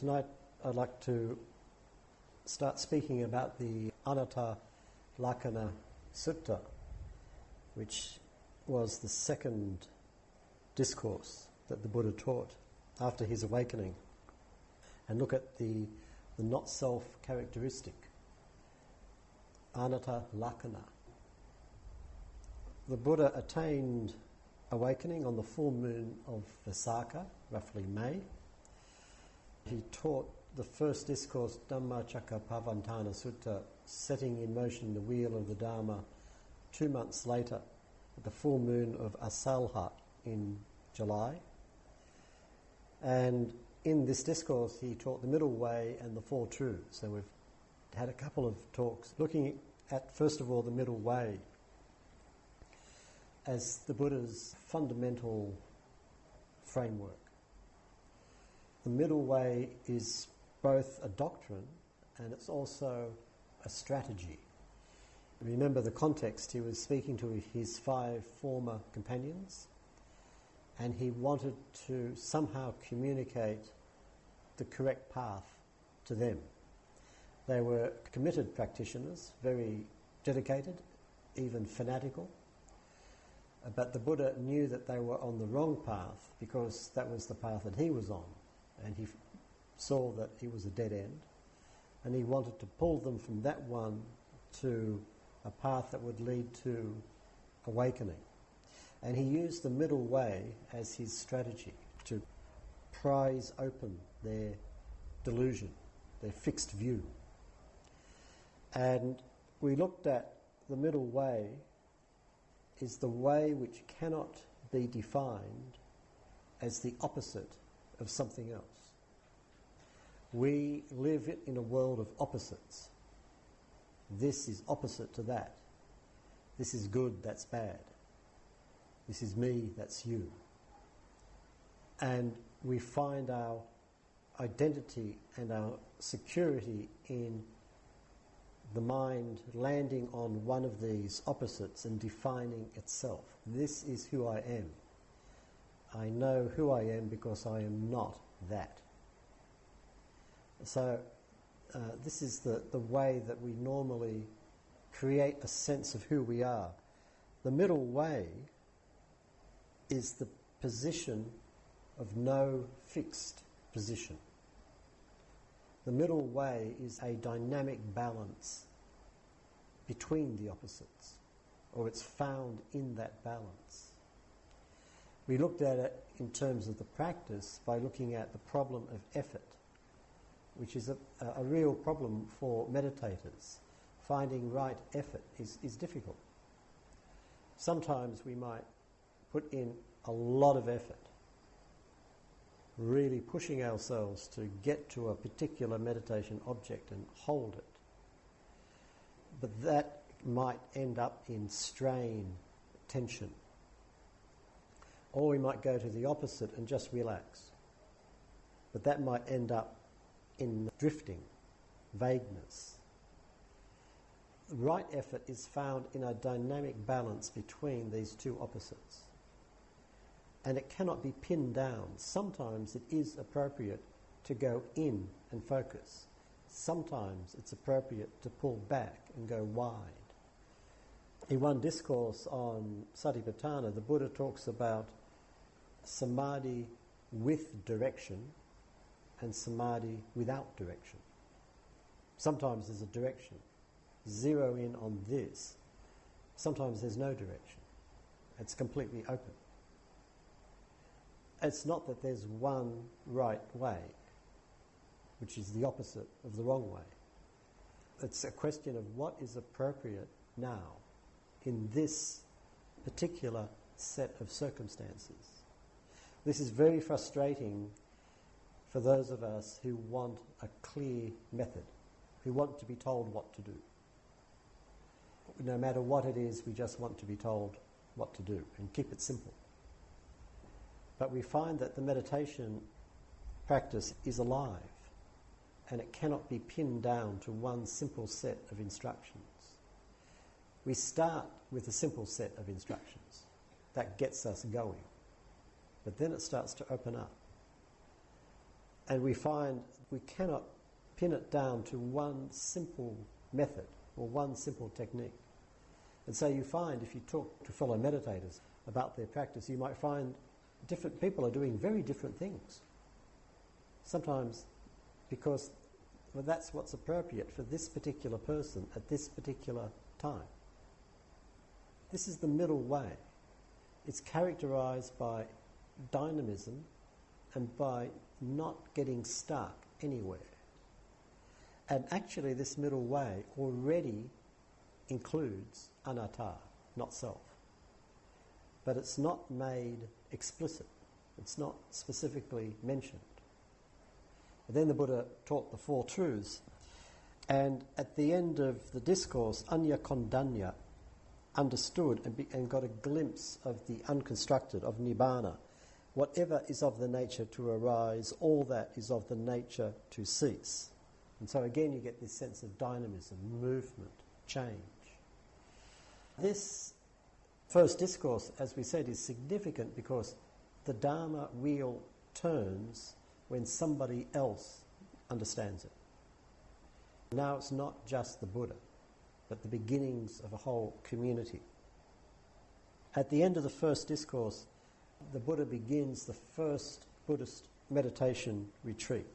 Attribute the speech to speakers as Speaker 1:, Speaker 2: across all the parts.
Speaker 1: Tonight I'd like to start speaking about the Anatta Lakkhana Sutta, which was the second discourse that the Buddha taught after his awakening, and look at the not-self characteristic, Anatta Lakkhana. The Buddha attained awakening on the full moon of Visakha, roughly May. He taught the first discourse, Dhammacakkappavattana Sutta, setting in motion the wheel of the Dharma 2 months later, at the full moon of Asalha in July. And in this discourse he taught the middle way and the Four Truths. So we've had a couple of talks looking at, first of all, the middle way as the Buddha's fundamental framework. The middle way is both a doctrine and it's also a strategy. Remember the context, he was speaking to his 5 former companions and he wanted to somehow communicate the correct path to them. They were committed practitioners, very dedicated, even fanatical, but the Buddha knew that they were on the wrong path because that was the path that he was on, and he saw that he was a dead end, and he wanted to pull them from that one to a path that would lead to awakening. And he used the middle way as his strategy to prise open their delusion, their fixed view. And we looked at the middle way is the way which cannot be defined as the opposite of something else. We live in a world of opposites. This is opposite to that. This is good, that's bad. This is me, that's you. And we find our identity and our security in the mind landing on one of these opposites and defining itself. This is who I am. I know who I am because I am not that. So this is the way that we normally create a sense of who we are. The middle way is the position of no fixed position. The middle way is a dynamic balance between the opposites, or it's found in that balance. We looked at it in terms of the practice by looking at the problem of effort, which is a real problem for meditators. Finding right effort is difficult. Sometimes we might put in a lot of effort, really pushing ourselves to get to a particular meditation object and hold it. But that might end up in strain, tension. Or we might go to the opposite and just relax. But that might end up in drifting, vagueness. Right effort is found in a dynamic balance between these two opposites. And it cannot be pinned down. Sometimes it is appropriate to go in and focus. Sometimes it's appropriate to pull back and go wide. In one discourse on Satipatthana, the Buddha talks about samadhi with direction and samadhi without direction. Sometimes there's a direction. Zero in on this. Sometimes there's no direction. It's completely open. It's not that there's one right way, which is the opposite of the wrong way. It's a question of what is appropriate now in this particular set of circumstances. This is very frustrating for those of us who want a clear method, who want to be told what to do. No matter what it is, we just want to be told what to do and keep it simple. But we find that the meditation practice is alive and it cannot be pinned down to one simple set of instructions. We start with a simple set of instructions. That gets us going. But then it starts to open up. And we find we cannot pin it down to one simple method or one simple technique. And so you find, if you talk to fellow meditators about their practice, you might find different people are doing very different things. Sometimes because that's what's appropriate for this particular person at this particular time. This is the middle way. It's characterized by dynamism and by not getting stuck anywhere. And actually this middle way already includes anatta, not self. But it's not made explicit. It's not specifically mentioned. But then the Buddha taught the Four Truths, and at the end of the discourse, Anya Kondanya understood and got a glimpse of the unconstructed, of Nibbana. Whatever is of the nature to arise, all that is of the nature to cease. And so again you get this sense of dynamism, movement, change. This first discourse, as we said, is significant because the Dharma wheel turns when somebody else understands it. Now it's not just the Buddha, but the beginnings of a whole community. At the end of the first discourse, the Buddha begins the first Buddhist meditation retreat.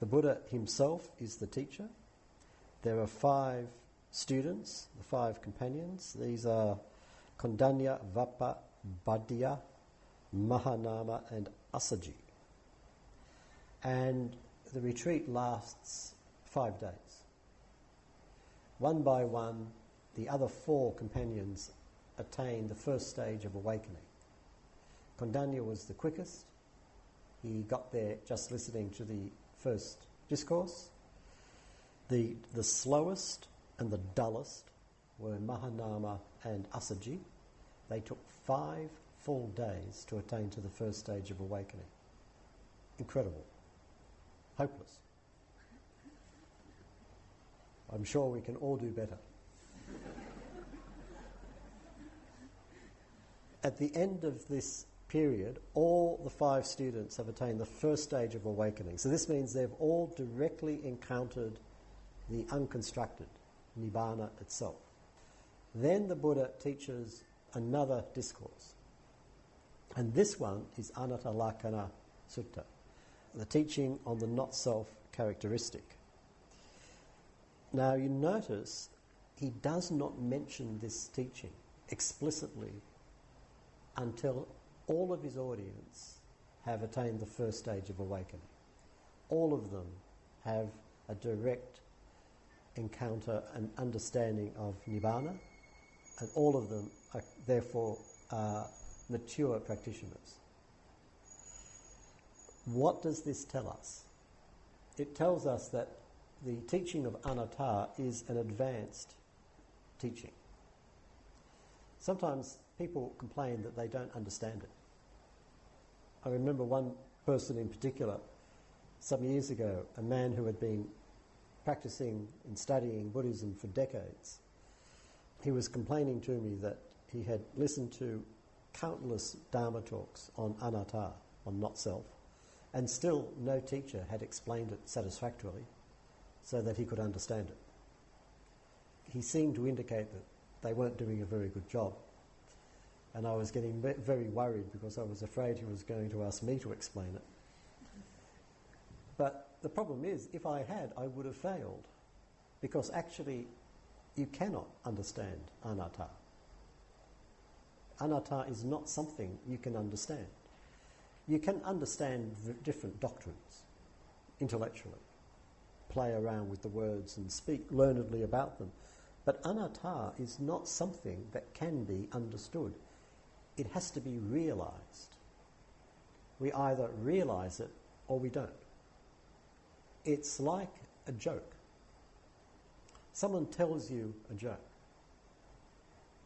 Speaker 1: The Buddha himself is the teacher. There are 5 students, the 5 companions. These are Kondanya, Vappa, Badya, Mahanama and Asaji. And the retreat lasts 5 days. One by one, the other 4 companions attain the first stage of awakening. Kondanya was the quickest. He got there just listening to the first discourse. The slowest and the dullest were Mahanama and Asaji. They took 5 full days to attain to the first stage of awakening. Incredible. Hopeless. I'm sure we can all do better. At the end of this period, all the 5 students have attained the first stage of awakening. So this means they've all directly encountered the unconstructed, Nibbana itself. Then the Buddha teaches another discourse. And this one is Anatta Lakkhana Sutta, the teaching on the not-self characteristic. Now you notice he does not mention this teaching explicitly until all of his audience have attained the first stage of awakening. All of them have a direct encounter and understanding of Nibbana, and all of them are therefore mature practitioners. What does this tell us? It tells us that the teaching of anatta is an advanced teaching. Sometimes people complain that they don't understand it. I remember one person in particular, some years ago, a man who had been practicing and studying Buddhism for decades. He was complaining to me that he had listened to countless Dharma talks on anatta, on not-self, and still no teacher had explained it satisfactorily so that he could understand it. He seemed to indicate that they weren't doing a very good job. And I was getting very worried because I was afraid he was going to ask me to explain it. But the problem is, if I had, I would have failed. Because actually, you cannot understand anatta. Anatta is not something you can understand. You can understand different doctrines intellectually, play around with the words and speak learnedly about them. But anatta is not something that can be understood. It has to be realized. We either realize it or we don't. It's like a joke. Someone tells you a joke.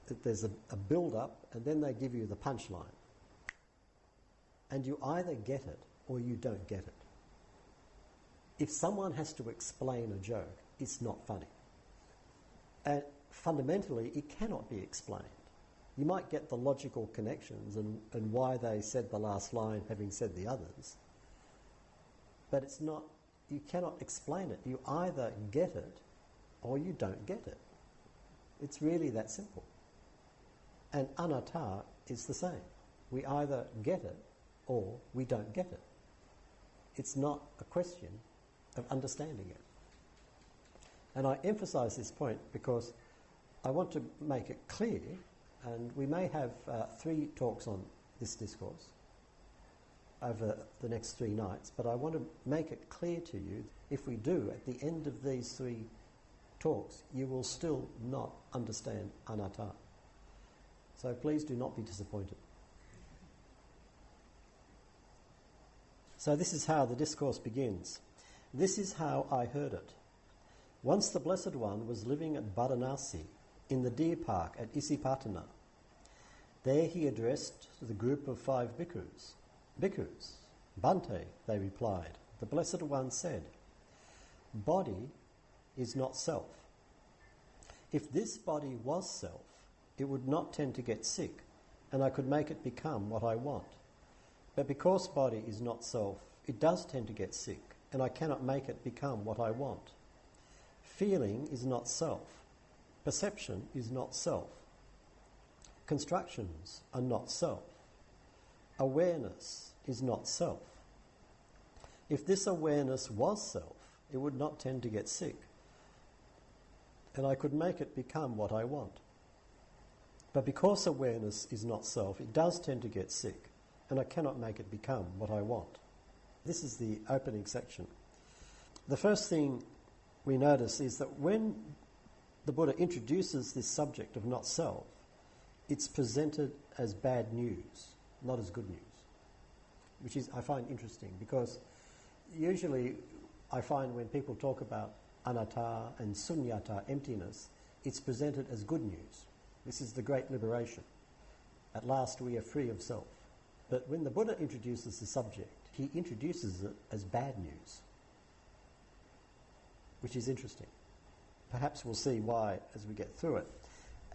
Speaker 1: That there's a build-up and then they give you the punchline. And you either get it or you don't get it. If someone has to explain a joke, it's not funny. And fundamentally, it cannot be explained. You might get the logical connections and why they said the last line having said the others, But it's not, you cannot explain it. You either get it or you don't get it. It's really that simple. And anatta is the same. We either get it or we don't get it. It's not a question of understanding it. And I emphasize this point because I want to make it clear, and we may have 3 talks on this discourse over the next 3 nights, but I want to make it clear to you, if we do, at the end of these 3 talks, you will still not understand anatta. So please do not be disappointed. So this is how the discourse begins. This is how I heard it. Once the Blessed One was living at Varanasi, in the deer park at Isipatana. There he addressed the group of 5 bhikkhus. Bhikkhus, Bhante, they replied. The Blessed One said, body is not self. If this body was self, it would not tend to get sick, and I could make it become what I want. But because body is not self, it does tend to get sick, and I cannot make it become what I want. Feeling is not self. Perception is not self. Constructions are not self. Awareness is not self. If this awareness was self, it would not tend to get sick, and I could make it become what I want. But because awareness is not self, it does tend to get sick, and I cannot make it become what I want. This is the opening section. The first thing we notice is that when the Buddha introduces this subject of not self, it's presented as bad news, not as good news, which is, I find, interesting, because usually I find when people talk about anatta and sunyata, emptiness, it's presented as good news. This is the great liberation. At last we are free of self. But when the Buddha introduces the subject, he introduces it as bad news, which is interesting. Perhaps we'll see why as we get through it.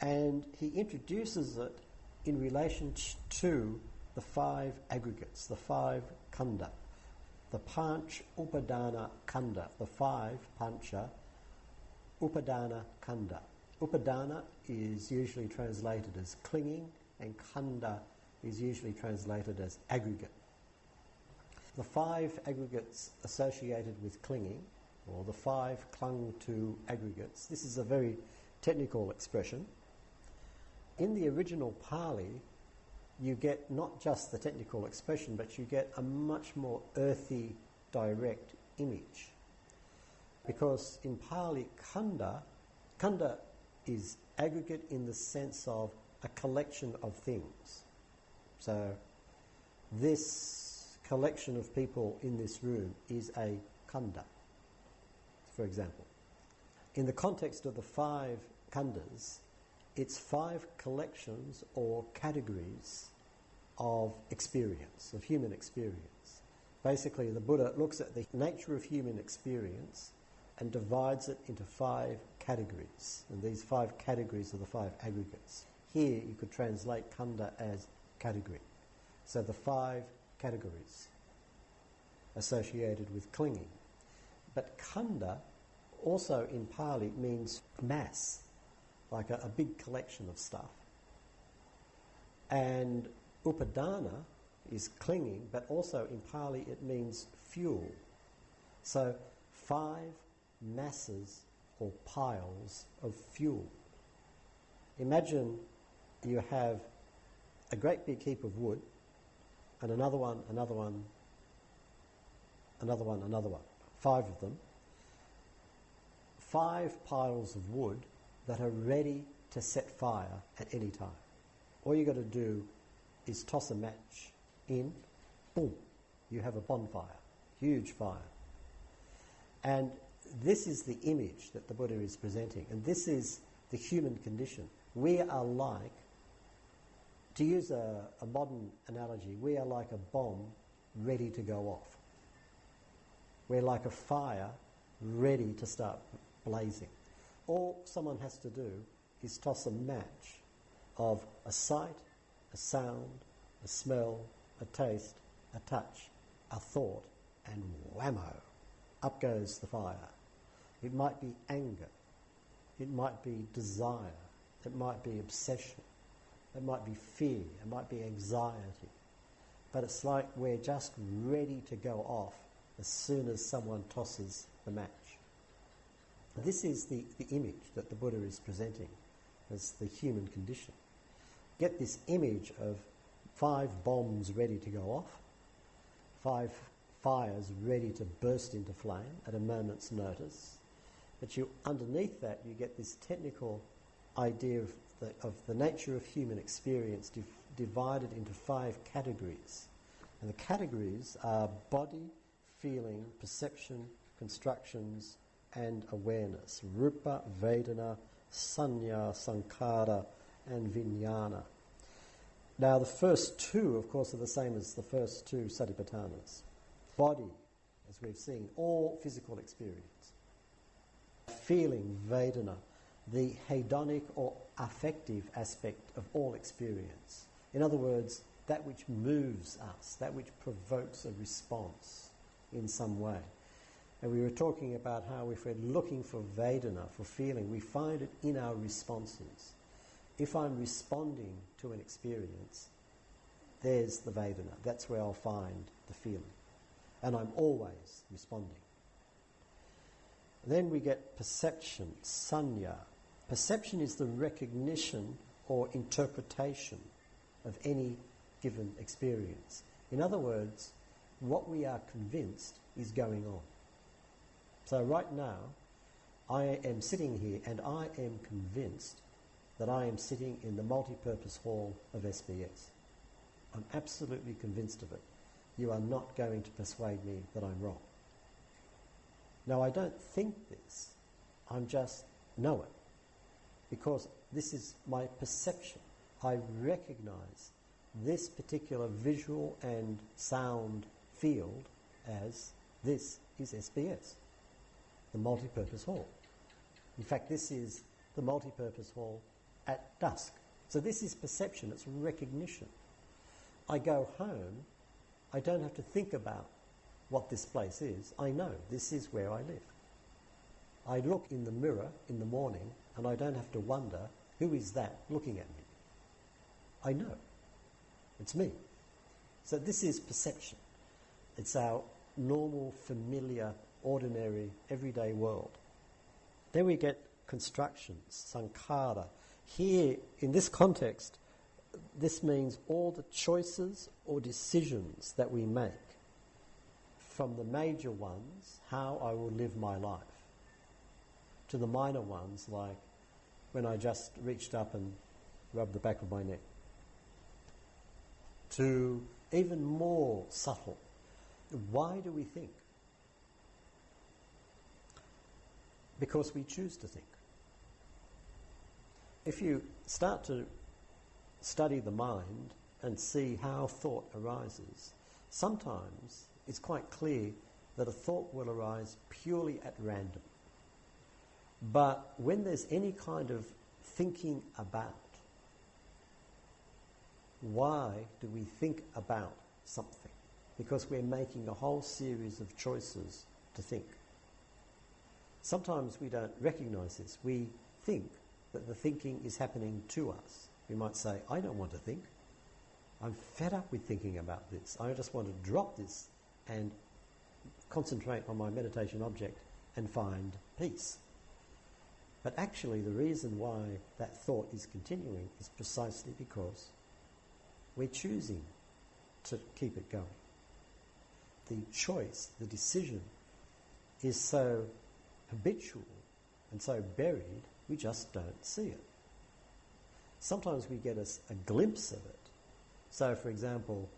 Speaker 1: And he introduces it in relation to the 5 aggregates, the 5 khandha, the panch upadana khandha, the 5 pancha upadana khandha. Upadana is usually translated as clinging, and khandha is usually translated as aggregate. The 5 aggregates associated with clinging, or the 5 clung to aggregates, this is a very technical expression. In the original Pali, you get not just the technical expression, but you get a much more earthy, direct image. Because in Pali, khandha is aggregate in the sense of a collection of things. So this collection of people in this room is a khandha, for example. In the context of the 5 khandhas, it's 5 collections or categories of experience, of human experience. Basically, the Buddha looks at the nature of human experience and divides it into 5 categories. And these 5 categories are the 5 aggregates. Here you could translate khandha as category. So the 5 categories associated with clinging. But khandha also in Pali means mass, like a big collection of stuff. And upadana is clinging, but also in Pali it means fuel. So 5 masses or piles of fuel. Imagine you have a great big heap of wood, and another one, another one, another one, another one. 5 of them. 5 piles of wood that are ready to set fire at any time. All you've got to do is toss a match in, boom, you have a bonfire, huge fire. And this is the image that the Buddha is presenting, and this is the human condition. We are like, to use a modern analogy, we are like a bomb ready to go off. We're like a fire ready to start blazing. All someone has to do is toss a match of a sight, a sound, a smell, a taste, a touch, a thought, and whammo, up goes the fire. It might be anger, it might be desire, it might be obsession, it might be fear, it might be anxiety. But it's like we're just ready to go off as soon as someone tosses the match. This is the image that the Buddha is presenting as the human condition. Get this image of 5 bombs ready to go off, 5 fires ready to burst into flame at a moment's notice. But underneath that you get this technical idea of the nature of human experience divided into 5 categories. And the categories are body, feeling, perception, constructions, and awareness. Rupa, Vedana, Sanya, Sankhara, and Vijnana. Now the first 2, of course, are the same as the first 2 Satipatthanas. Body, as we've seen, all physical experience. Feeling, Vedana, the hedonic or affective aspect of all experience. In other words, that which moves us, that which provokes a response in some way. And we were talking about how if we're looking for Vedana, for feeling, we find it in our responses. If I'm responding to an experience, there's the Vedana. That's where I'll find the feeling. And I'm always responding. Then we get perception, sanya. Perception is the recognition or interpretation of any given experience. In other words, what we are convinced is going on. So right now, I am sitting here and I am convinced that I am sitting in the multi-purpose hall of SBS. I'm absolutely convinced of it. You are not going to persuade me that I'm wrong. Now, I don't think this, I'm just know it. Because this is my perception. I recognise this particular visual and sound field as this is SBS, the multi-purpose hall. In fact, this is the multi-purpose hall at dusk. So this is perception, it's recognition. I go home, I don't have to think about what this place is. I know this is where I live. I look in the mirror in the morning and I don't have to wonder, who is that looking at me? I know. It's me. So this is perception. It's our normal, familiar, ordinary, everyday world. Then we get constructions, sankhara. Here, in this context, this means all the choices or decisions that we make, from the major ones, how I will live my life, to the minor ones, like when I just reached up and rubbed the back of my neck, to even more subtle. Why do we think? Because we choose to think. If you start to study the mind and see how thought arises, sometimes it's quite clear that a thought will arise purely at random. But when there's any kind of thinking about, why do we think about something? Because we're making a whole series of choices to think. Sometimes we don't recognise this. We think that the thinking is happening to us. We might say, I don't want to think. I'm fed up with thinking about this. I just want to drop this and concentrate on my meditation object and find peace. But actually the reason why that thought is continuing is precisely because we're choosing to keep it going. The choice, the decision, is so habitual and so buried, we just don't see it. Sometimes we get a glimpse of it. So, for example,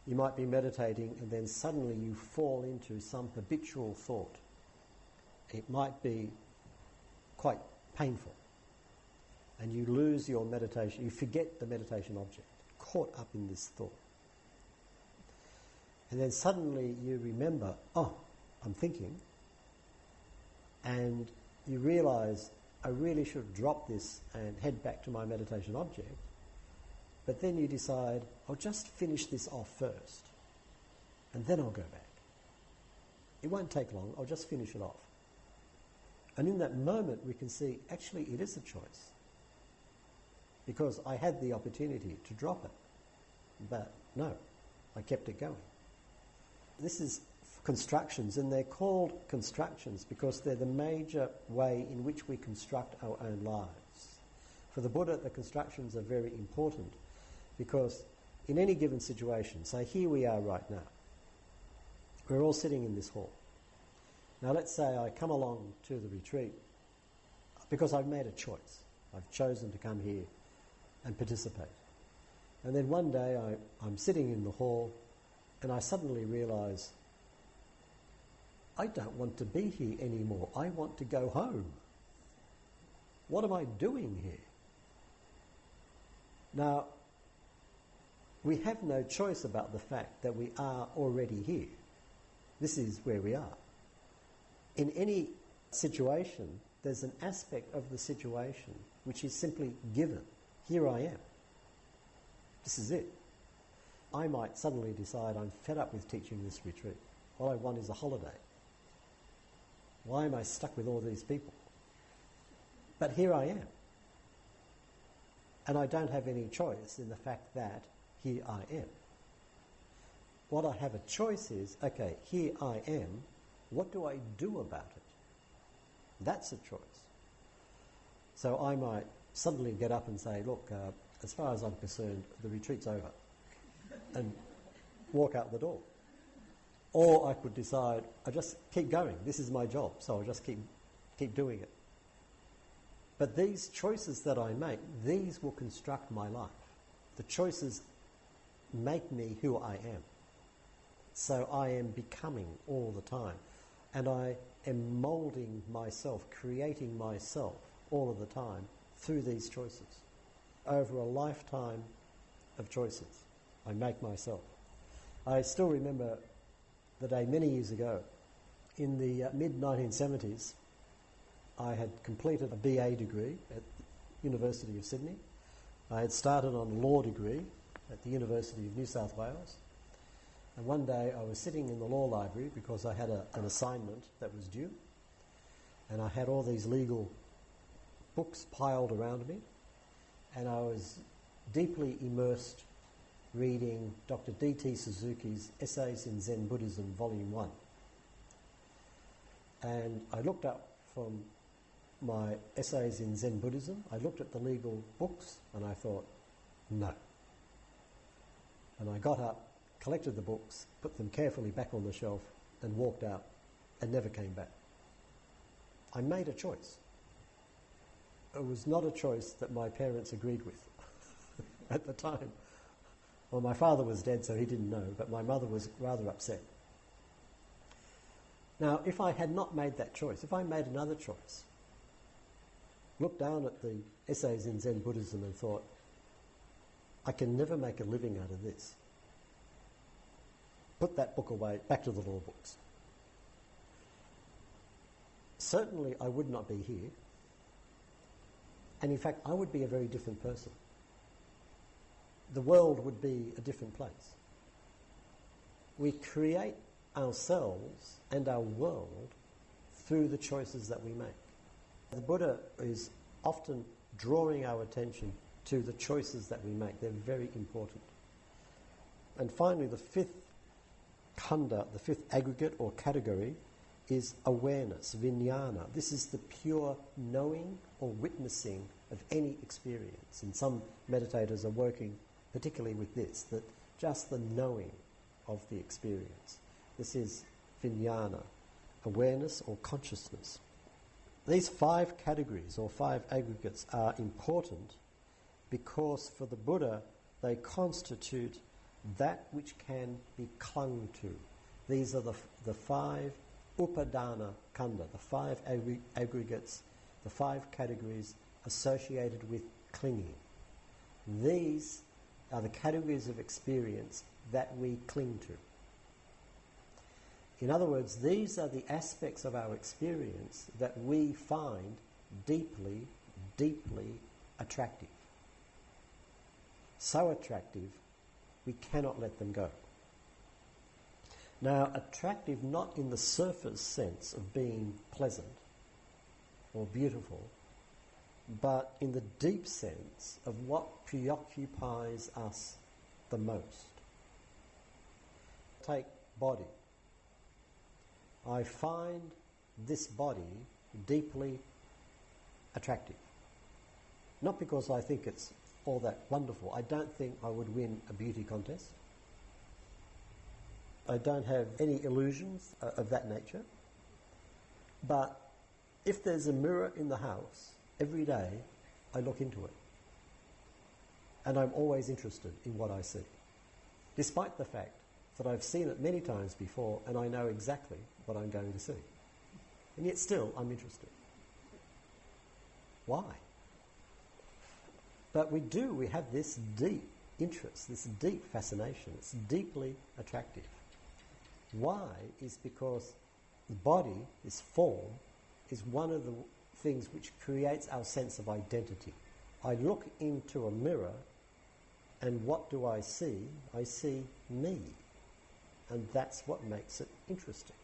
Speaker 1: you might be meditating and then suddenly you fall into some habitual thought. It might be quite painful. And you lose your meditation, you forget the meditation object, caught up in this thought. And then suddenly you remember, oh, I'm thinking, and you realise I really should drop this and head back to my meditation object. But then you decide, I'll just finish this off first, and then I'll go back. It won't take long, I'll just finish it off. And in that moment we can see, actually it is a choice. Because I had the opportunity to drop it. But no, I kept it going. This is constructions, and they're called constructions because they're the major way in which we construct our own lives. For the Buddha, the constructions are very important because in any given situation, say here we are right now, we're all sitting in this hall. Now let's say I come along to the retreat because I've made a choice. I've chosen to come here and participate. And then one day I'm sitting in the hall and I suddenly realise I don't want to be here anymore. I want to go home. What am I doing here? Now, we have no choice about the fact that we are already here. This is where we are. In any situation, there's an aspect of the situation which is simply given. Here I am. This is it. I might suddenly decide I'm fed up with teaching this retreat. All I want is a holiday. Why am I stuck with all these people? But here I am. And I don't have any choice in the fact that here I am. What I have a choice is, okay, here I am, what do I do about it? That's a choice. So I might suddenly get up and say, look, as far as I'm concerned, the retreat's over, and walk out the door. Or I could decide, I just keep going, this is my job, so I'll just keep doing it. But these choices that I make, these will construct my life. The choices make me who I am. So I am becoming all the time. And I am moulding myself, creating myself all of the time through these choices. Over a lifetime of choices, I make myself. I still remember the day many years ago, in the mid-1970s, I had completed a BA degree at the University of Sydney. I had started on a law degree at the University of New South Wales. And one day I was sitting in the law library because I had an assignment that was due. And I had all these legal books piled around me. And I was deeply immersed reading Dr. D.T. Suzuki's Essays in Zen Buddhism, Volume 1. And I looked up from my Essays in Zen Buddhism, I looked at the legal books, and I thought, no. And I got up, collected the books, put them carefully back on the shelf, and walked out, and never came back. I made a choice. It was not a choice that my parents agreed with at the time. Well, my father was dead, so he didn't know, but my mother was rather upset. Now, if I had not made that choice, if I made another choice, looked down at the Essays in Zen Buddhism and thought, I can never make a living out of this. Put that book away, back to the law books. Certainly I would not be here. And in fact, I would be a very different person. The world would be a different place. We create ourselves and our world through the choices that we make. The Buddha is often drawing our attention to the choices that we make. They're very important. And finally, the fifth khanda, the fifth aggregate or category, is awareness, vijnana. This is the pure knowing or witnessing of any experience. And some meditators are working particularly with this, that just the knowing of the experience. This is vijnana, awareness or consciousness. These 5 categories or 5 aggregates are important because for the Buddha they constitute that which can be clung to. These are the 5 upadana khanda, the 5 aggregates, the 5 categories associated with clinging. These are the categories of experience that we cling to. In other words, these are the aspects of our experience that we find deeply, deeply attractive. So attractive, we cannot let them go. Now, attractive not in the surface sense of being pleasant or beautiful, but in the deep sense of what preoccupies us the most. Take body. I find this body deeply attractive. Not because I think it's all that wonderful. I don't think I would win a beauty contest. I don't have any illusions of that nature. But if there's a mirror in the house, every day I look into it. And I'm always interested in what I see. Despite the fact that I've seen it many times before and I know exactly what I'm going to see. And yet still I'm interested. Why? But we have this deep interest, this deep fascination. It's deeply attractive. Why? Is because the body, this form, is one of the things which creates our sense of identity. I look into a mirror and what do I see? I see me. And that's what makes it interesting.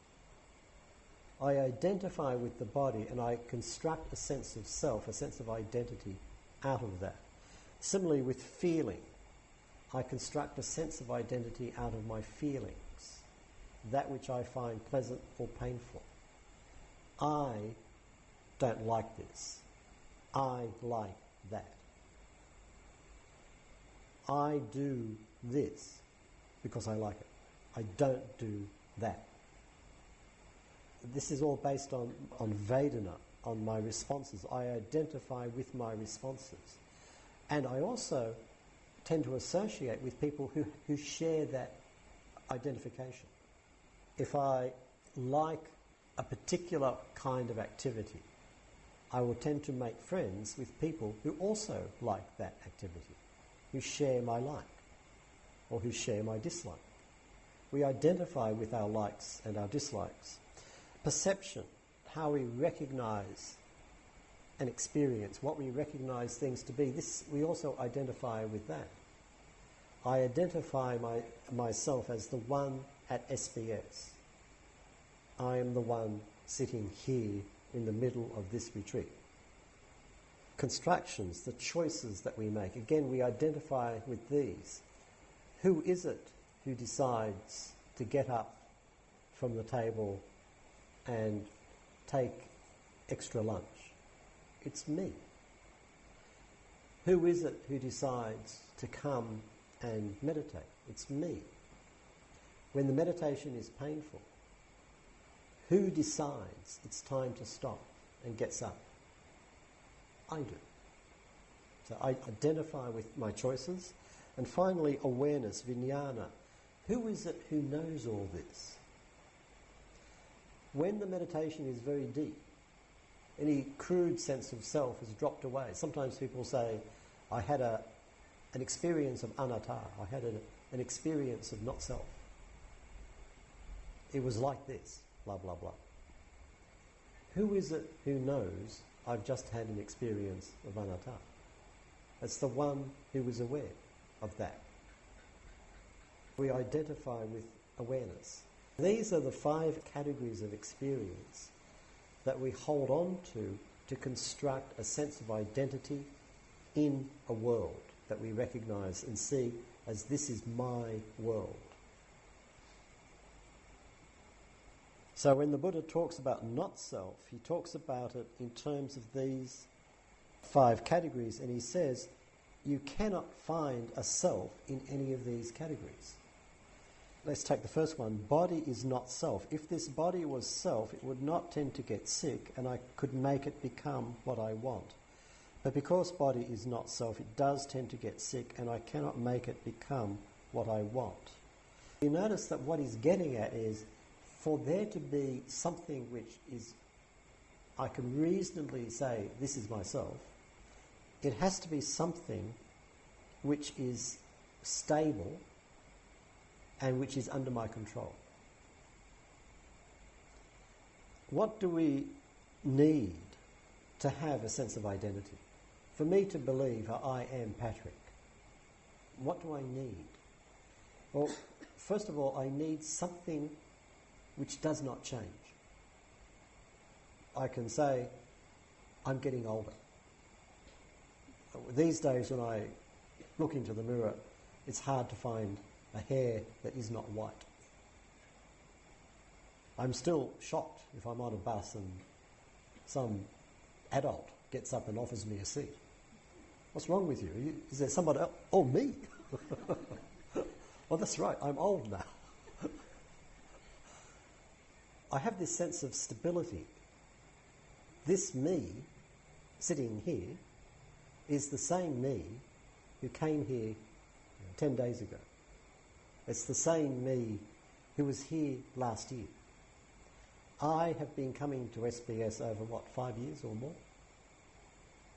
Speaker 1: I identify with the body and I construct a sense of self, a sense of identity out of that. Similarly with feeling, I construct a sense of identity out of my feelings, that which I find pleasant or painful. I don't like this. I like that. I do this because I like it. I don't do that. This is all based on Vedana, on my responses. I identify with my responses. And I also tend to associate with people who share that identification. If I like a particular kind of activity, I will tend to make friends with people who also like that activity, who share my like, or who share my dislike. We identify with our likes and our dislikes. Perception, how we recognise and experience, what we recognise things to be, this we also identify with that. I identify myself as the one at SBS. I am the one sitting here in the middle of this retreat. Constructions, the choices that we make, again we identify with these. Who is it who decides to get up from the table and take extra lunch? It's me. Who is it who decides to come and meditate? It's me. When the meditation is painful, who decides it's time to stop and gets up? I do. So I identify with my choices. And finally, awareness, vijnana. Who is it who knows all this? When the meditation is very deep, any crude sense of self has dropped away. Sometimes people say, I had an experience of anatta. I had an experience of not self. It was like this, blah, blah, blah. Who is it who knows I've just had an experience of anatta? It's the one who was aware of that. We identify with awareness. These are the 5 categories of experience that we hold on to construct a sense of identity in a world that we recognise and see as this is my world. So when the Buddha talks about not self, he talks about it in terms of these 5 categories, and he says you cannot find a self in any of these categories. Let's take the first one. Body is not self. If this body was self, it would not tend to get sick and I could make it become what I want. But because body is not self, it does tend to get sick and I cannot make it become what I want. You notice that what he's getting at is for there to be something which is, I can reasonably say, this is myself, it has to be something which is stable and which is under my control. What do we need to have a sense of identity? For me to believe I am Patrick, what do I need? Well, first of all, I need something which does not change. I can say, I'm getting older. These days when I look into the mirror, it's hard to find a hair that is not white. I'm still shocked if I'm on a bus and some adult gets up and offers me a seat. What's wrong with you? Is there somebody else? Oh, me? Well, that's right, I'm old now. I have this sense of stability. This me, sitting here, is the same me who came here 10 days ago. It's the same me who was here last year. I have been coming to SBS over, 5 years or more?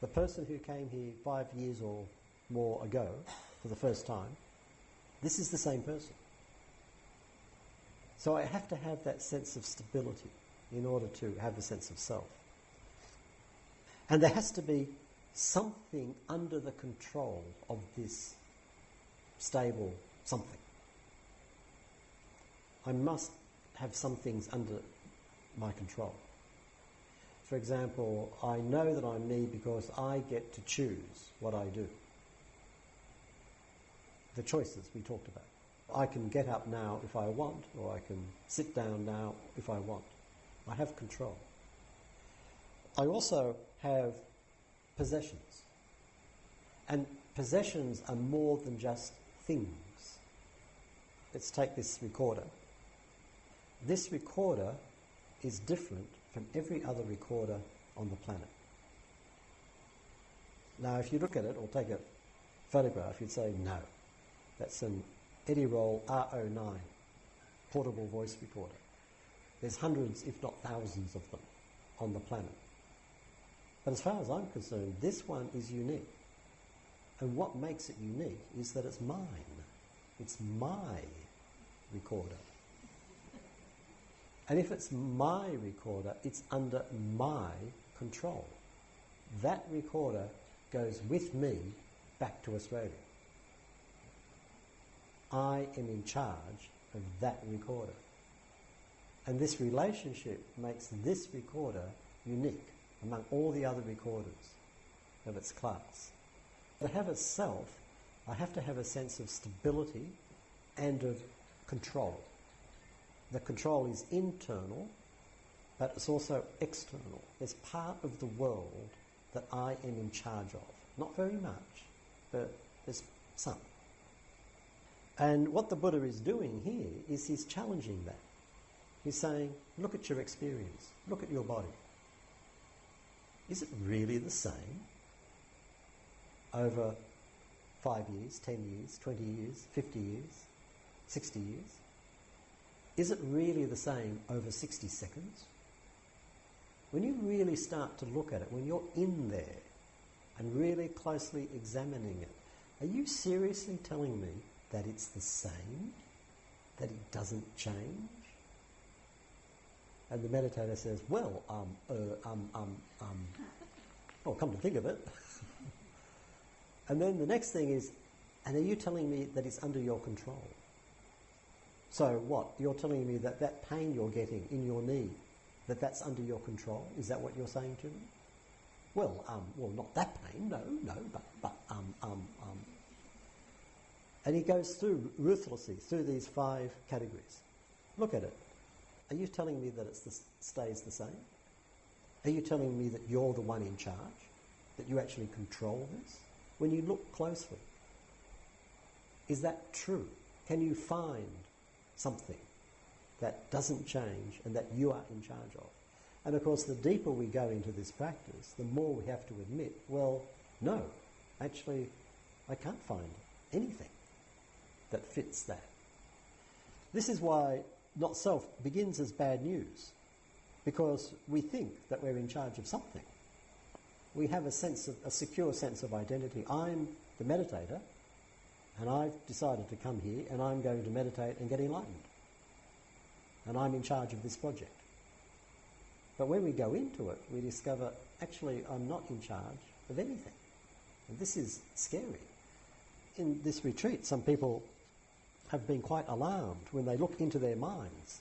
Speaker 1: The person who came here 5 years or more ago for the first time, this is the same person. So I have to have that sense of stability in order to have a sense of self. And there has to be something under the control of this stable something. I must have some things under my control. For example, I know that I'm me because I get to choose what I do. The choices we talked about. I can get up now if I want, or I can sit down now if I want. I have control. I also have possessions. And possessions are more than just things. Let's take this recorder. This recorder is different from every other recorder on the planet. Now, if you look at it or take a photograph, you'd say, no, that's an Eddie Roll R09 portable voice recorder. There's hundreds, if not thousands of them on the planet. But as far as I'm concerned, this one is unique. And what makes it unique is that it's mine. It's my recorder. And if it's my recorder, it's under my control. That recorder goes with me back to Australia. I am in charge of that recorder. And this relationship makes this recorder unique among all the other recorders of its class. To have a self, I have to have a sense of stability and of control. The control is internal, but it's also external. There's part of the world that I am in charge of. Not very much, but there's some. And what the Buddha is doing here is he's challenging that. He's saying, look at your experience, look at your body. Is it really the same over 5 years, 10 years, 20 years, 50 years, 60 years? Is it really the same over 60 seconds? When you really start to look at it, when you're in there and really closely examining it, are you seriously telling me that it's the same? That it doesn't change? And the meditator says, well, come to think of it. And then the next thing is, and are you telling me that it's under your control? So what? You're telling me that that pain you're getting in your knee, that's under your control? Is that what you're saying to me? Well, not that pain, no, but. And he goes through ruthlessly through these 5 categories. Look at it. Are you telling me that it stays the same? Are you telling me that you're the one in charge? That you actually control this? When you look closely, is that true? Can you find something that doesn't change and that you are in charge of? And of course, the deeper we go into this practice, the more we have to admit, well, no, actually, I can't find anything that fits that. This is why not self begins as bad news, because we think that we're in charge of something. We have a secure sense of identity. I'm the meditator, and I've decided to come here, and I'm going to meditate and get enlightened. And I'm in charge of this project. But when we go into it, we discover, actually, I'm not in charge of anything. And this is scary. In this retreat, some people have been quite alarmed when they look into their minds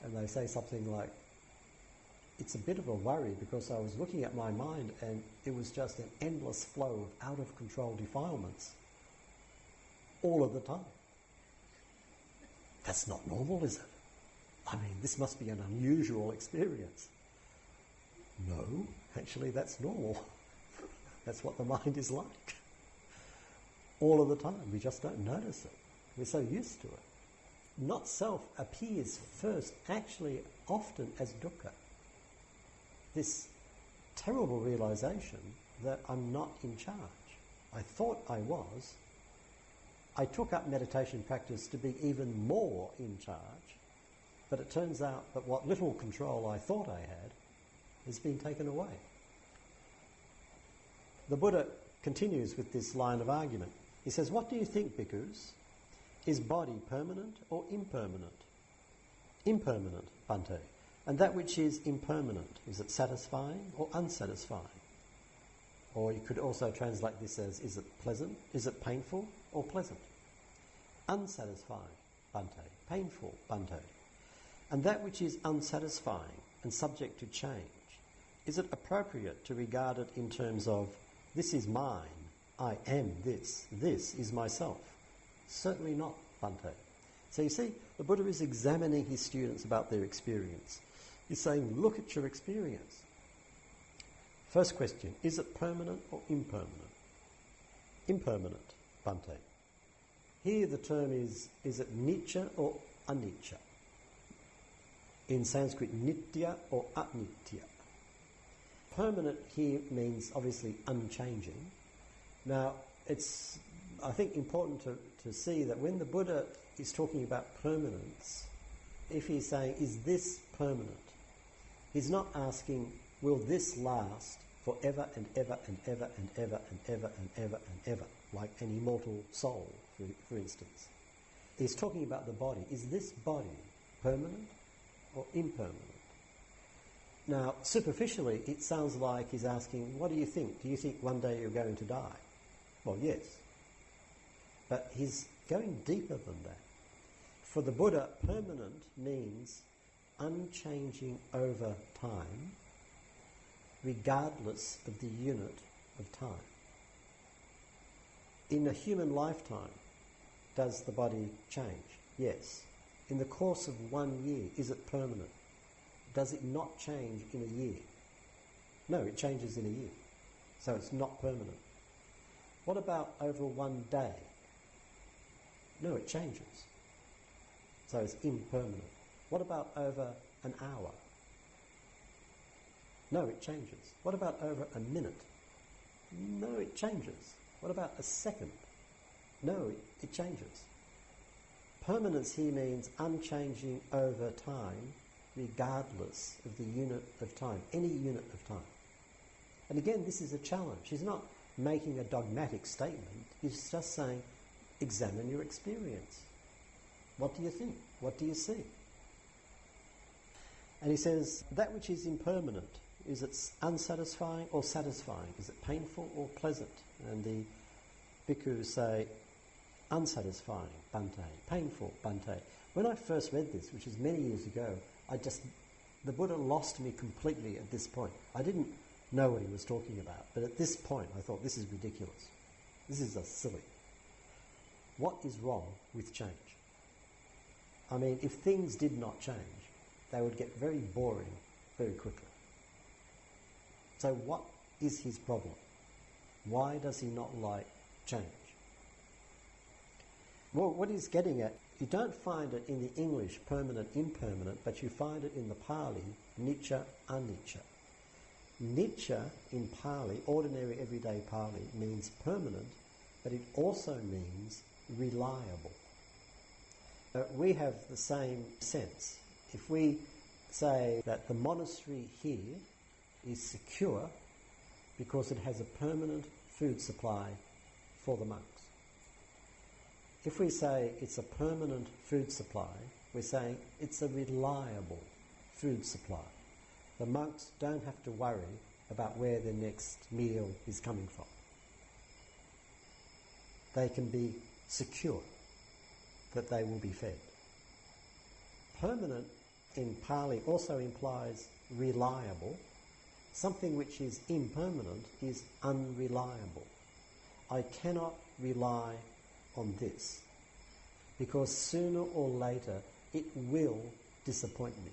Speaker 1: and they say something like, it's a bit of a worry because I was looking at my mind and it was just an endless flow of out-of-control defilements all of the time. That's not normal, is it? I mean, this must be an unusual experience. No, actually that's normal. That's what the mind is like. All of the time. We just don't notice it. We're so used to it. Not self appears first, actually, often as dukkha. This terrible realization that I'm not in charge. I thought I was. I took up meditation practice to be even more in charge, but it turns out that what little control I thought I had has been taken away. The Buddha continues with this line of argument. He says, what do you think, bhikkhus? Is body permanent or impermanent? Impermanent, Bhante. And that which is impermanent, is it satisfying or unsatisfying? Or you could also translate this as, is it pleasant? Is it painful or pleasant? Unsatisfying, Bhante. Painful, Bhante. And that which is unsatisfying and subject to change, is it appropriate to regard it in terms of, this is mine, I am this is myself? Certainly not, Bhante. So you see, the Buddha is examining his students about their experience. He's saying, look at your experience. First question, is it permanent or impermanent? Impermanent, Bhante. Here the term is it nitya or anicca? In Sanskrit, nitya or anitya. Permanent here means obviously unchanging. Now, it's, I think, important to see that when the Buddha is talking about permanence, if he's saying, is this permanent? He's not asking, will this last forever and ever and ever and ever and ever and ever and ever, like an immortal soul, for instance. He's talking about the body. Is this body permanent or impermanent? Now, superficially, it sounds like he's asking, what do you think? Do you think one day you're going to die? Well, yes. But he's going deeper than that. For the Buddha, permanent means unchanging over time, regardless of the unit of time. In a human lifetime, does the body change? Yes. In the course of 1 year, is it permanent? Does it not change in a year? No, it changes in a year. So it's not permanent. What about over 1 day? No, it changes. So it's impermanent. What about over an hour? No, it changes. What about over a minute? No, it changes. What about a second? No, it changes. Permanence here means unchanging over time, regardless of the unit of time, any unit of time. And again, this is a challenge. He's not making a dogmatic statement. He's just saying, examine your experience. What do you think? What do you see? And he says, that which is impermanent, is it unsatisfying or satisfying? Is it painful or pleasant? And the bhikkhus say, unsatisfying, Bhante, painful, Bhante. When I first read this, which is many years ago, the Buddha lost me completely at this point. I didn't know what he was talking about, but at this point I thought, this is ridiculous. This is silly. What is wrong with change? I mean, if things did not change, they would get very boring very quickly. So what is his problem? Why does he not like change? Well, what he's getting at, you don't find it in the English permanent, impermanent, but you find it in the Pali, nitya, anicca. Nitya in Pali, ordinary everyday Pali, means permanent, but it also means reliable. We have the same sense. If we say that the monastery here is secure because it has a permanent food supply for the monks. If we say it's a permanent food supply, we're saying it's a reliable food supply. The monks don't have to worry about where their next meal is coming from. They can be secure. that they will be fed. Permanent in Pali also implies reliable. Something which is impermanent is unreliable. I cannot rely on this because sooner or later it will disappoint me.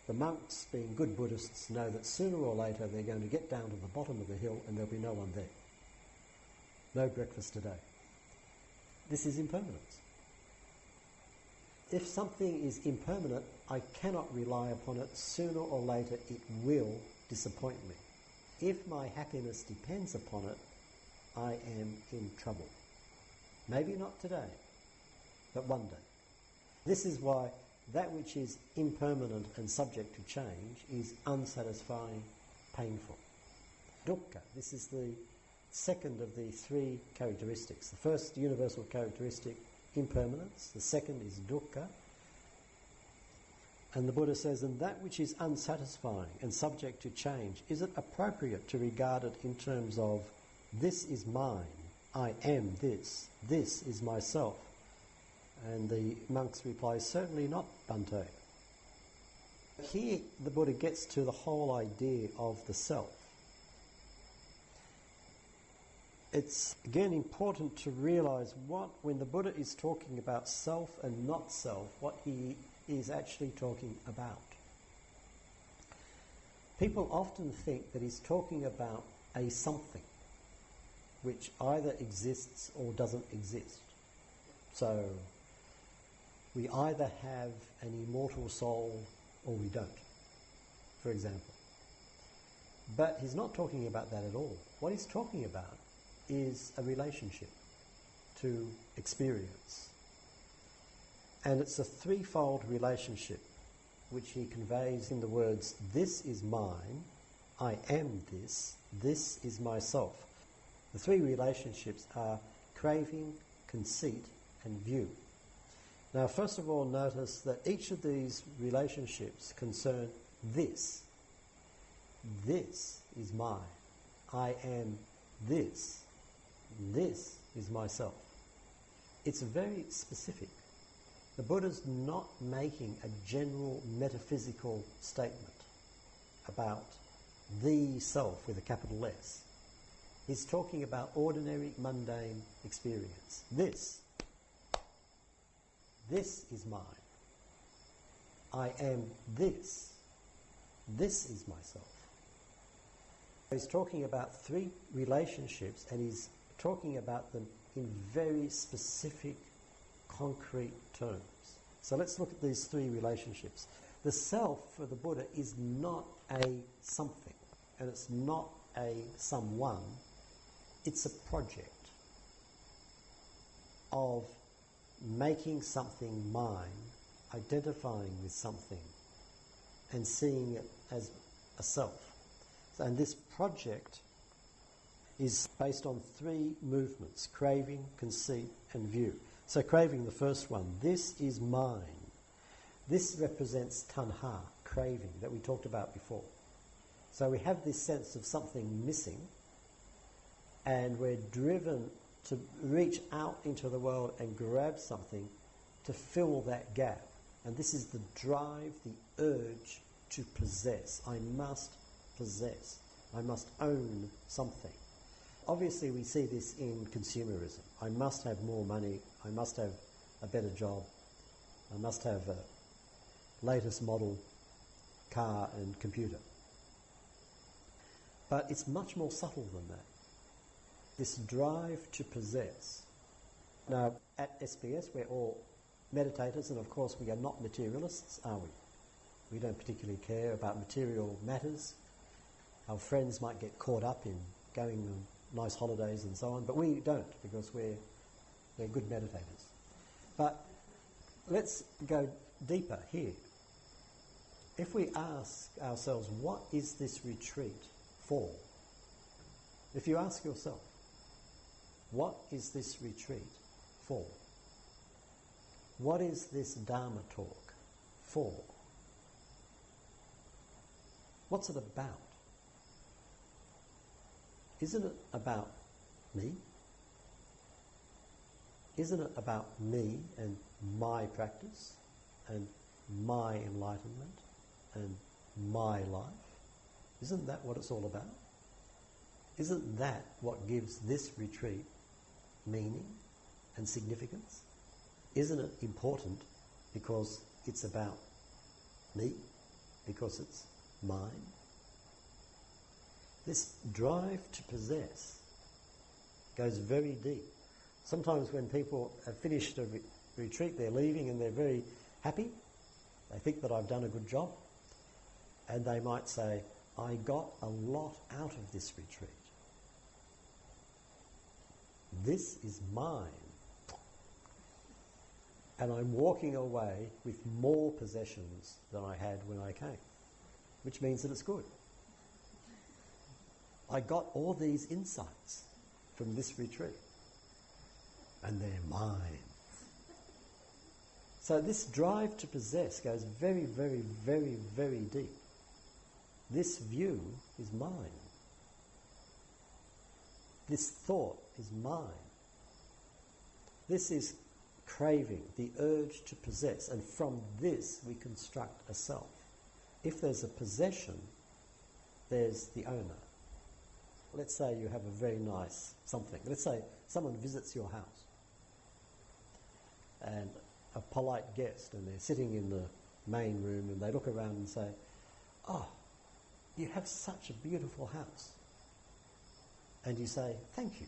Speaker 1: The monks, being good Buddhists, know that sooner or later they're going to get down to the bottom of the hill and there'll be no one there. No breakfast today. This is impermanence. If something is impermanent, I cannot rely upon it. Sooner or later it will disappoint me. If my happiness depends upon it, I am in trouble. Maybe not today, but one day. This is why that which is impermanent and subject to change is unsatisfying, painful. Dukkha, this is the second of the three characteristics. The first universal characteristic, impermanence. The second is dukkha. And the Buddha says, and that which is unsatisfying and subject to change, is it appropriate to regard it in terms of, this is mine, I am this is myself? And the monks reply, certainly not, Bhante. Here the Buddha gets to the whole idea of the self. It's again important to realise when the Buddha is talking about self and not self, what he is actually talking about. People often think that he's talking about a something which either exists or doesn't exist. So we either have an immortal soul or we don't, for example. But he's not talking about that at all. What he's talking about is a relationship to experience. And it's a threefold relationship which he conveys in the words, this is mine, I am this is myself. The three relationships are craving, conceit, and view. Now, first of all, notice that each of these relationships concern this. This is mine. I am this. This is myself. It's very specific. The Buddha's not making a general metaphysical statement about the self with a capital S. He's talking about ordinary, mundane experience. This is mine. I am this. This is myself. He's talking about three relationships, and he's talking about them in very specific, concrete terms. So let's look at these three relationships. The self for the Buddha is not a something, and it's not a someone. It's a project of making something mine, identifying with something, and seeing it as a self. And this project is based on three movements: craving, conceit, and view. So craving, the first one, this is mine. This represents tanha, craving, that we talked about before. So we have this sense of something missing, and we're driven to reach out into the world and grab something to fill that gap. And this is the drive, the urge to possess. I must possess. I must own something. Obviously we see this in consumerism. I must have more money. I must have a better job. I must have a latest model car and computer. But it's much more subtle than that. This drive to possess. Now, at SPS, we're all meditators, and of course we are not materialists, are we? We don't particularly care about material matters. Our friends might get caught up in going on nice holidays and so on, but we don't, because we're good meditators. But let's go deeper here. If we ask ourselves, what is this retreat for? If you ask yourself, what is this retreat for? What is this Dharma talk for? What's it about? Isn't it about me? isn't it about me and my practice and my enlightenment and my life? Isn't that what it's all about? Isn't that what gives this retreat meaning and significance? Isn't it important because it's about me, because it's mine? This drive to possess goes very deep. Sometimes when people have finished a retreat, they're leaving and they're very happy. They think that I've done a good job. And they might say, I got a lot out of this retreat. This is mine. And I'm walking away with more possessions than I had when I came, which means that it's good. I got all these insights from this retreat, and they're mine. So this drive to possess goes very, very, very, very deep. This view is mine. This thought is mine. This is craving, the urge to possess, and from this we construct a self. If there's a possession, there's the owner. Let's say you have a very nice something. Let's say someone visits your house and a polite guest, and they're sitting in the main room and they look around and say, oh, you have such a beautiful house. And you say, thank you.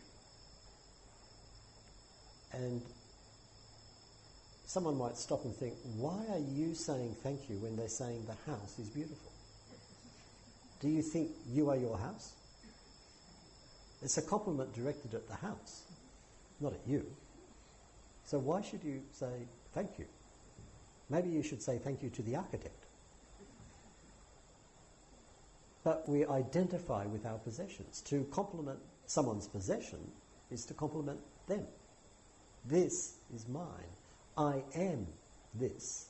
Speaker 1: And someone might stop and think, why are you saying thank you when they're saying the house is beautiful? Do you think you are your house? It's a compliment directed at the house, not at you. So why should you say thank you? Maybe you should say thank you to the architect. But we identify with our possessions. To compliment someone's possession is to compliment them. This is mine. I am this.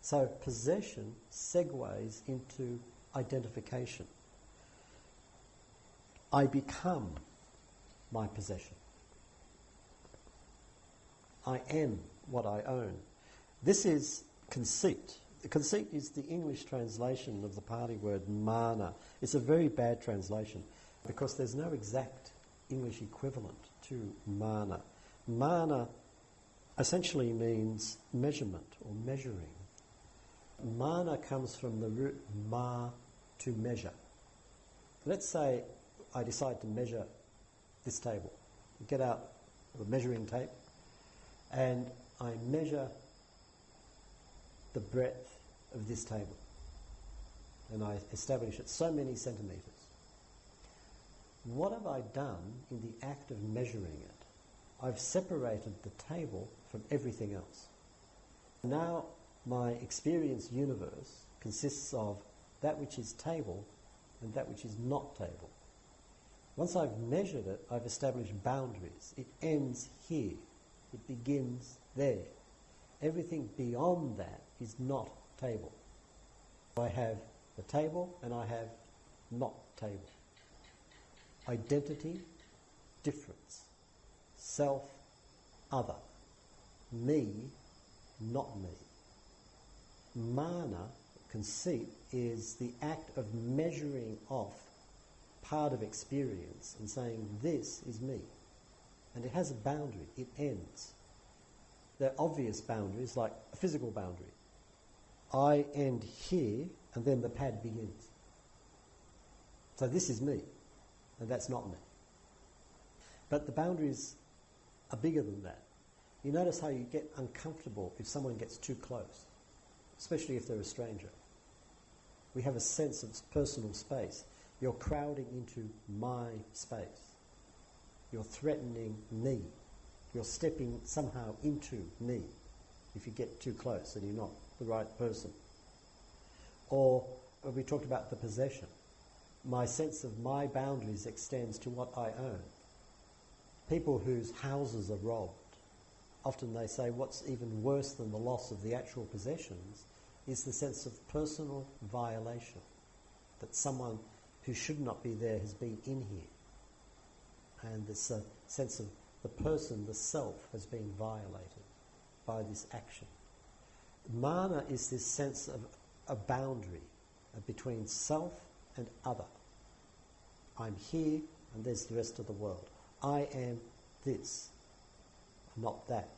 Speaker 1: So possession segues into identification. I become my possession. I am what I own. This is conceit. Conceit is the English translation of the Pali word mana. It's a very bad translation because there's no exact English equivalent to mana. Mana essentially means measurement or measuring. Mana comes from the root ma, to measure. Let's say I decide to measure this table. Get out the measuring tape and I measure the breadth of this table. And I establish it so many centimetres. What have I done in the act of measuring it? I've separated the table from everything else. Now my experience universe consists of that which is table and that which is not table. Once I've measured it, I've established boundaries. It ends here. It begins there. Everything beyond that is not table. I have the table and I have not table. Identity, difference. Self, other. Me, not me. Mana, conceit, is the act of measuring off part of experience and saying, this is me. And it has a boundary. It ends. There are obvious boundaries, like a physical boundary. I end here, and then the pad begins. So this is me, and that's not me. But the boundaries are bigger than that. You notice how you get uncomfortable if someone gets too close, especially if they're a stranger. We have a sense of personal space. You're crowding into my space. You're threatening me. You're stepping somehow into me if you get too close and you're not the right person. Or we talked about the possession. My sense of my boundaries extends to what I own. People whose houses are robbed, often they say what's even worse than the loss of the actual possessions is the sense of personal violation, that someone who should not be there has been in here. And this sense of the person, the self, has been violated by this action. Mana is this sense of a boundary between self and other. I'm here and there's the rest of the world. I am this, not that.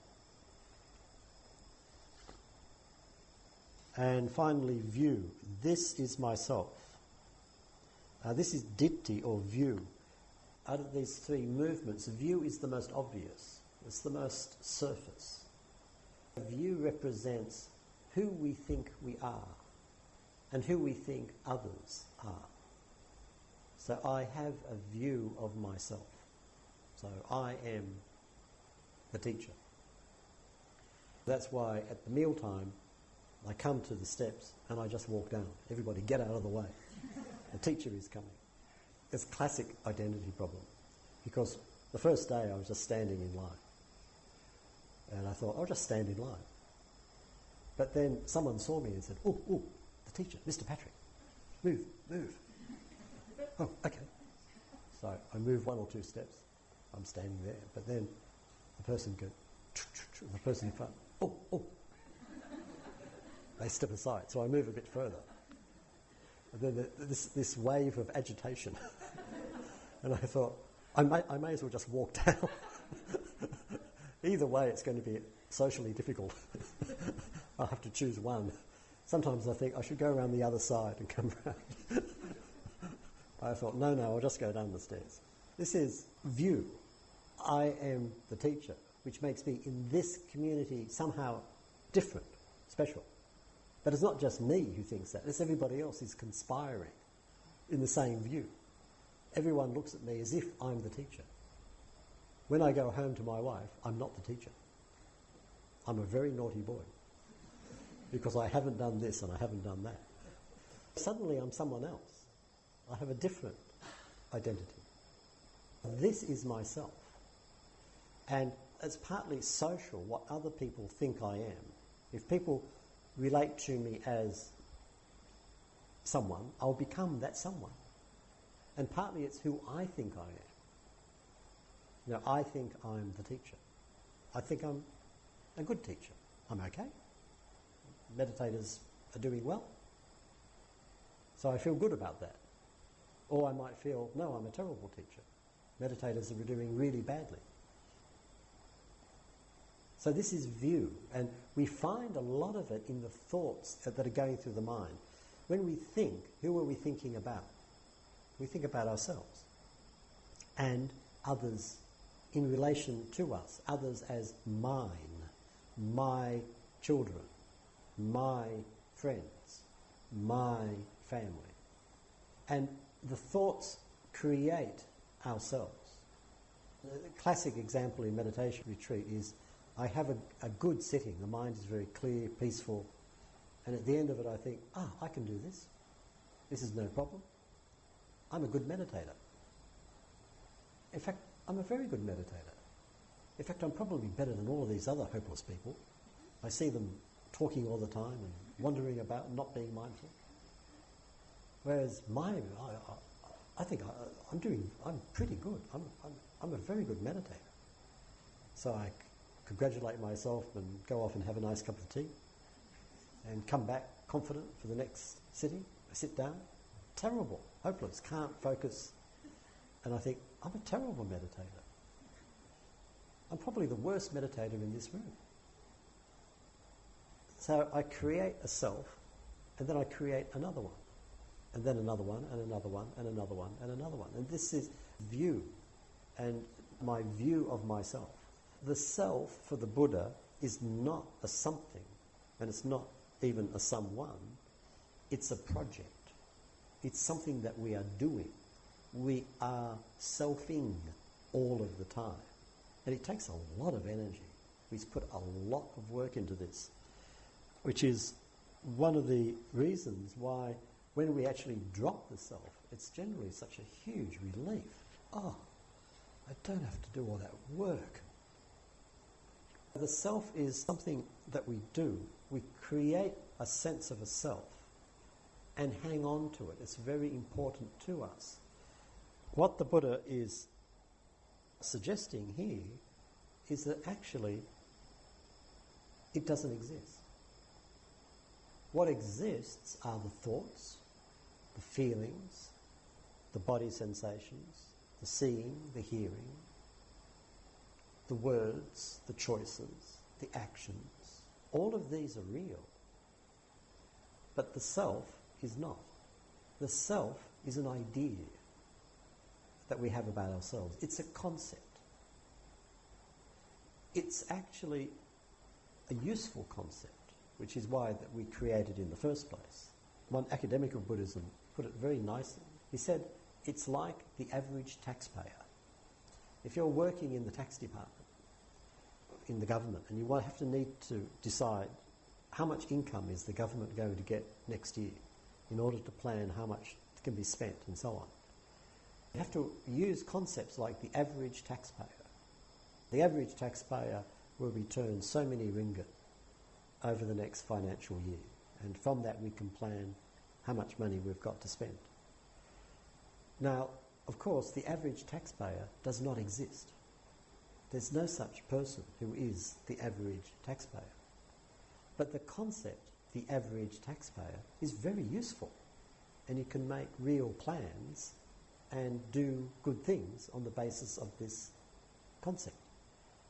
Speaker 1: And finally, view. This is myself. This is ditti, or view. Out of these three movements, view is the most obvious. It's the most surface. View represents who we think we are and who we think others are. So I have a view of myself. So I am the teacher. That's why at the mealtime I come to the steps and I just walk down. Everybody get out of the way. The teacher is coming. It's a classic identity problem, because the first day I was just standing in line. And I thought, I'll just stand in line. But then someone saw me and said, oh, the teacher, Mr. Patrick, move. Oh, okay. So I move 1 or 2 steps. I'm standing there. But then the person goes, the person in front, oh. They step aside. So I move a bit further. And then this wave of agitation. And I thought, I may as well just walk down. Either way, it's going to be socially difficult. I'll have to choose one. Sometimes I think I should go around the other side and come round. I thought, no, I'll just go down the stairs. This is view. I am the teacher, which makes me, in this community, somehow different, special. But it's not just me who thinks that. It's everybody else who's conspiring in the same view. Everyone looks at me as if I'm the teacher. When I go home to my wife, I'm not the teacher. I'm a very naughty boy, because I haven't done this and I haven't done that. Suddenly I'm someone else. I have a different identity. This is myself. And it's partly social, what other people think I am. If people relate to me as someone, I'll become that someone. And partly it's who I think I am. You know, I think I'm the teacher. I think I'm a good teacher. I'm okay. Meditators are doing well. So I feel good about that. Or I might feel, no, I'm a terrible teacher. Meditators are doing really badly. So this is view, and we find a lot of it in the thoughts that are going through the mind. When we think, who are we thinking about? We think about ourselves and others in relation to us, others as mine, my children, my friends, my family. And the thoughts create ourselves. The classic example in meditation retreat is I have a good sitting, the mind is very clear, peaceful, and at the end of it I think, I can do this. This is no problem. I'm a good meditator. In fact, I'm a very good meditator. In fact, I'm probably better than all of these other hopeless people. I see them talking all the time and wandering about and not being mindful. Whereas I think I'm pretty good. I'm a very good meditator. So I congratulate myself and go off and have a nice cup of tea and come back confident for the next sitting. I sit down, terrible, hopeless, can't focus, and I think, I'm a terrible meditator. I'm probably the worst meditator in this room. So I create a self, and then I create another one, and then another one, and another one, and another one, and another one. And this is view, and my view of myself. The self for the Buddha is not a something, and it's not even a someone. It's a project. It's something that we are doing. We are selfing all of the time. And it takes a lot of energy. We've put a lot of work into this, which is one of the reasons why when we actually drop the self, it's generally such a huge relief. Oh, I don't have to do all that work. The self is something that we do. We create a sense of a self and hang on to it. It's very important to us. What the Buddha is suggesting here is that actually it doesn't exist. What exists are the thoughts, the feelings, the body sensations, the seeing, the hearing, the words, the choices, the actions. All of these are real. But the self is not. The self is an idea that we have about ourselves. It's a concept. It's actually a useful concept, which is why that we created in the first place. One academic of Buddhism put it very nicely. He said, it's like the average taxpayer. If you're working in the tax department, in the government, and you have to need to decide how much income is the government going to get next year in order to plan how much can be spent and so on. You have to use concepts like the average taxpayer. The average taxpayer will return so many ringgit over the next financial year, and from that we can plan how much money we've got to spend. Now, of course, the average taxpayer does not exist. There's no such person who is the average taxpayer. But the concept, the average taxpayer, is very useful, and you can make real plans and do good things on the basis of this concept.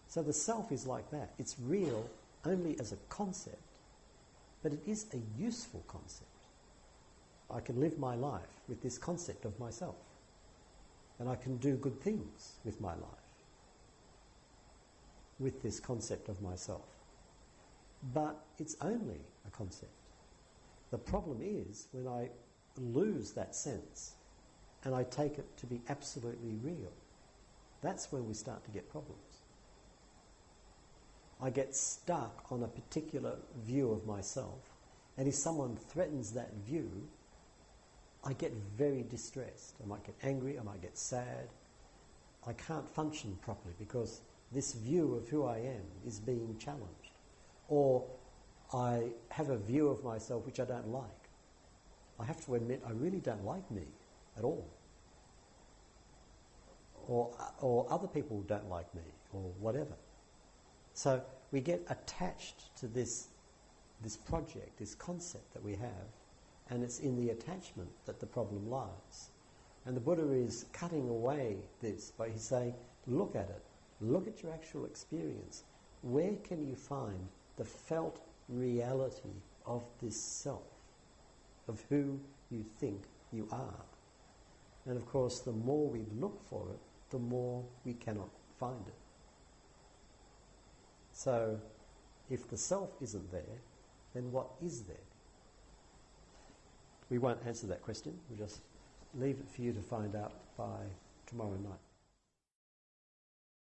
Speaker 1: So the self is like that. It's real only as a concept, but it is a useful concept. I can live my life with this concept of myself, and I can do good things with my life with this concept of myself. But it's only a concept. The problem is when I lose that sense and I take it to be absolutely real. That's when we start to get problems. I get stuck on a particular view of myself, and if someone threatens that view, I get very distressed. I might get angry, I might get sad. I can't function properly because this view of who I am is being challenged. Or I have a view of myself which I don't like. I have to admit I really don't like me at all. Or other people don't like me, or whatever. So we get attached to this project, this concept that we have, and it's in the attachment that the problem lies. And the Buddha is cutting away this by he's saying, look at it, look at your actual experience. Where can you find the felt reality of this self, of who you think you are? And of course, the more we look for it, the more we cannot find it. So, if the self isn't there, then what is there? We won't answer that question. We'll just leave it for you to find out by tomorrow night.